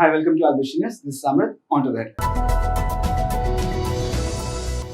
Hi, welcome to Albertian. This is Samrat. On to that.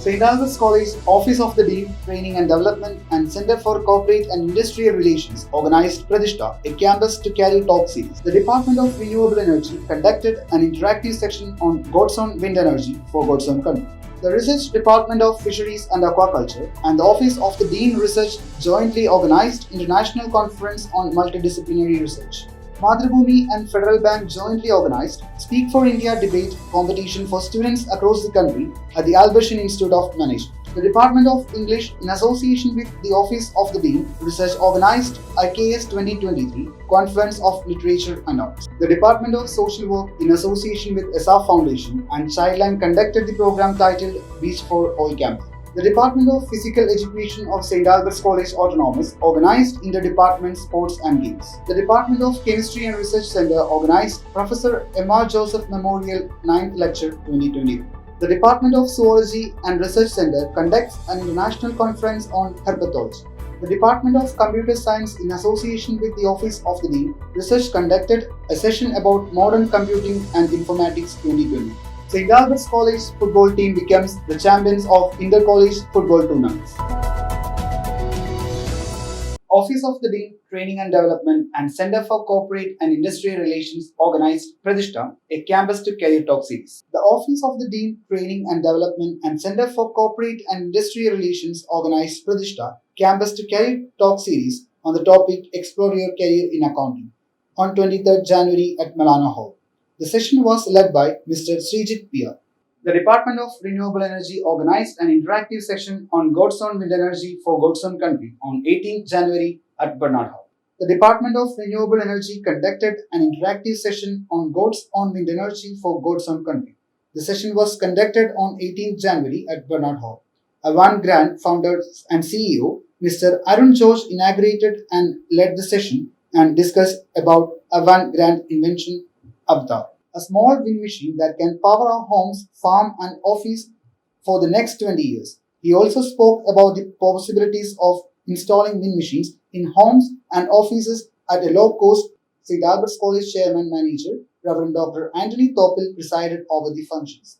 St. Albert's College, Office of the Dean, Training and Development, and Center for Corporate and Industrial Relations organized Pratishtha, a campus to carry talk series. The Department of Renewable Energy conducted an interactive section on God's Own Wind Energy for God's Own Country. The Research Department of Fisheries and Aquaculture and the Office of the Dean Research jointly organized International Conference on Multidisciplinary Research. Madhrubhumi and Federal Bank jointly organized Speak for India debate competition for students across the country at the Albertian Institute of Management. The Department of English, in association with the Office of the Dean Research, organized IKS 2023 Conference of Literature and Arts. The Department of Social Work, in association with ESA Foundation and Childline, conducted the program titled Beach for All campaign. The Department of Physical Education of St. Albert's College Autonomous organized Inter-Department Sports and Games. The Department of Chemistry and Research Center organized Professor M.R. Joseph Memorial 9th Lecture 2020. The Department of Zoology and Research Center conducts an international conference on herpetology. The Department of Computer Science, in association with the Office of the Dean Research, conducted a session about modern computing and informatics 2020. St. Albert's College football team becomes the champions of inter-college football tournaments. Office of the Dean, Training and Development, and Center for Corporate and Industrial Relations organized Pratishtha, a campus to career talk series. The Office of the Dean, Training and Development, and Center for Corporate and Industrial Relations organized Pratishtha, campus to career talk series on the topic Explore Your Career in Accounting on 23rd January at Milano Hall. The session was led by Mr. Srijit Pia. The Department of Renewable Energy organized an interactive session on God's Own Wind Energy for God's Own Country on 18th January at Bernard Hall. The Department of Renewable Energy conducted an interactive session on God's Own Wind Energy for God's Own Country. The session was conducted on 18th January at Bernard Hall. Avan Grant, founder and CEO, Mr. Arun George inaugurated and led the session and discussed about Avan Grant invention Avatar, a small wind machine that can power our homes, farm, and office for the next 20 years. He also spoke about the possibilities of installing wind machines in homes and offices at a low cost. St. Albert's College Chairman Manager, Reverend Dr. Anthony Topil, presided over the functions.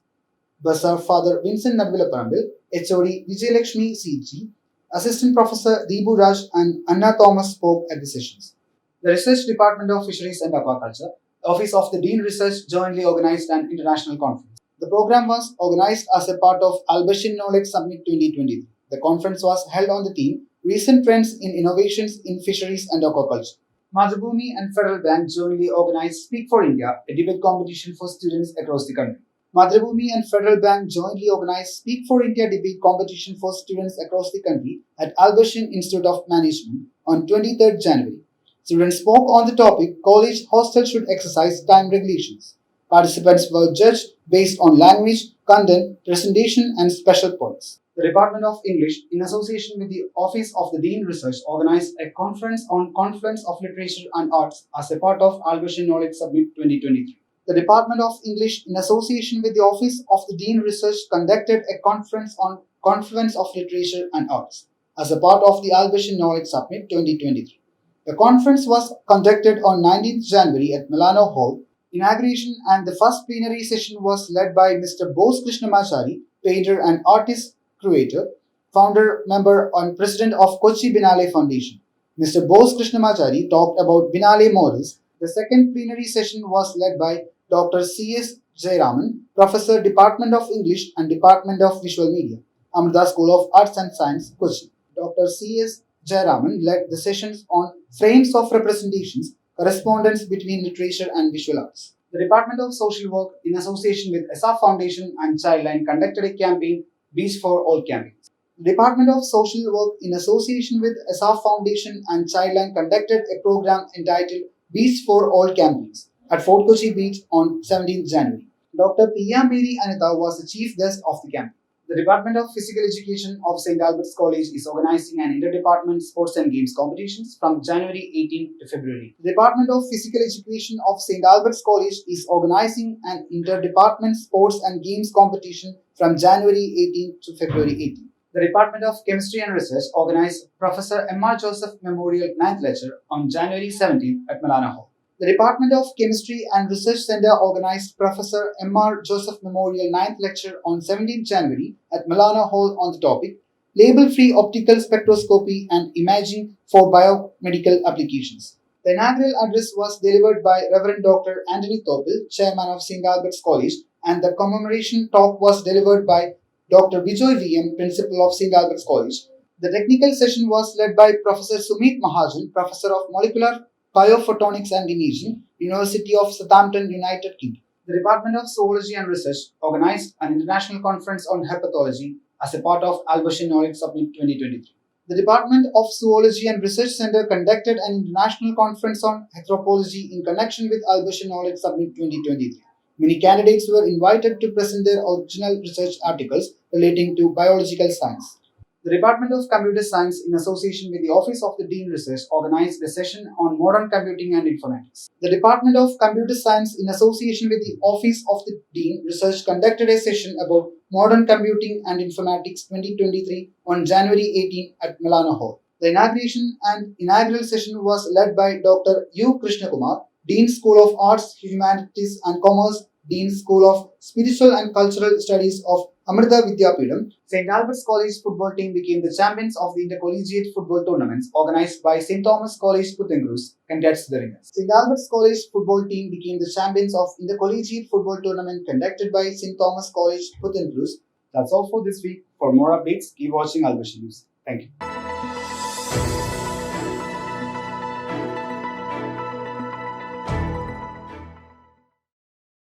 Basar Father Vincent Nadvilaparambil, HOD Vijayalakshmi CG, Assistant Professor Deebu Raj, and Anna Thomas spoke at the sessions. The Research Department of Fisheries and Aquaculture, Office of the Dean Research jointly organized an international conference. The program was organized as a part of Albertian Knowledge Summit 2023. The conference was held on the theme Recent Trends in Innovations in Fisheries and Aquaculture. Madhrubhumi and Federal Bank jointly organized Speak for India, a debate competition for students across the country. Madhrubhumi and Federal Bank jointly organized Speak for India debate competition for students across the country at Albertian Institute of Management on 23rd January. Students spoke on the topic College Hostels Should Exercise Time Regulations. Participants were judged based on language, content, presentation, and special points. The Department of English, in association with the Office of the Dean Research, organized a conference on Confluence of Literature and Arts as a part of Albertian Knowledge Summit 2023. The Department of English, in association with the Office of the Dean Research, conducted a conference on Confluence of Literature and Arts as a part of the Albertian Knowledge Summit 2023. The conference was conducted on 19th January at Milano Hall. Inauguration and the first plenary session was led by Mr. Bose Krishnamachari, painter and artist creator, founder, member, and president of Kochi Binale Foundation. Mr. Bose Krishnamachari talked about Binale morals. The second plenary session was led by Dr. C.S. Jayaraman, Professor, Department of English and Department of Visual Media, Amrita School of Arts and Science, Kochi. Dr. C.S. Jayaraman led the sessions on frames of representations, correspondence between literature and visual arts. The Department of Social Work, in association with ESA Foundation and Childline, conducted a campaign, Beach for All campaigns. The Department of Social Work, in association with ESA Foundation and Childline, conducted a program entitled Beach for All campaigns at Fort Kochi Beach on 17th January. Dr. P.A. Mary Anita was the chief guest of the campaign. The Department of Physical Education of St. Albert's College is organizing an inter-department sports and games competitions from January 18 to February. The Department of Physical Education of St. Albert's College is organizing an inter-department sports and games competition from January 18 to February 18. The Department of Chemistry and Research organized Professor M.R. Joseph Memorial 9th Lecture on January 17 at Milano Hall. The Department of Chemistry and Research Center organized Professor M.R. Joseph Memorial 9th Lecture on 17 January at Milano Hall on the topic Label-Free Optical Spectroscopy and Imaging for Biomedical Applications. The inaugural address was delivered by Reverend Dr. Anthony Topil, Chairman of St. Albert's College, and the commemoration talk was delivered by Dr. Bijoy V.M., Principal of St. Albert's College. The technical session was led by Professor Sumit Mahajan, Professor of Molecular Biophotonics and Imaging, University of Southampton, United Kingdom. The Department of Zoology and Research organized an international conference on herpetology as a part of Albertian Knowledge Summit 2023. The Department of Zoology and Research Center conducted an international conference on anthropology in connection with Albertian Knowledge Summit 2023. Many candidates were invited to present their original research articles relating to biological science. The Department of Computer Science, in association with the Office of the Dean Research, organized a session on modern computing and informatics. The Department of Computer Science, in association with the Office of the Dean Research, conducted a session about modern computing and informatics 2023 on January 18 at Milano Hall. The inauguration and inaugural session was led by Dr. U. Krishnakumar, Dean School of Arts, Humanities and Commerce, Dean School of Spiritual and Cultural Studies of Amrita Vidyapeetham. St. Albert's College football team became the champions of the intercollegiate football tournaments organized by St. Thomas College, Puthengruz. Congrats to the winners. St. Albert's College football team became the champions of intercollegiate football tournament conducted by St. Thomas College, Puthengruz. That's all for this week. For more updates, keep watching Albertian News. Thank you.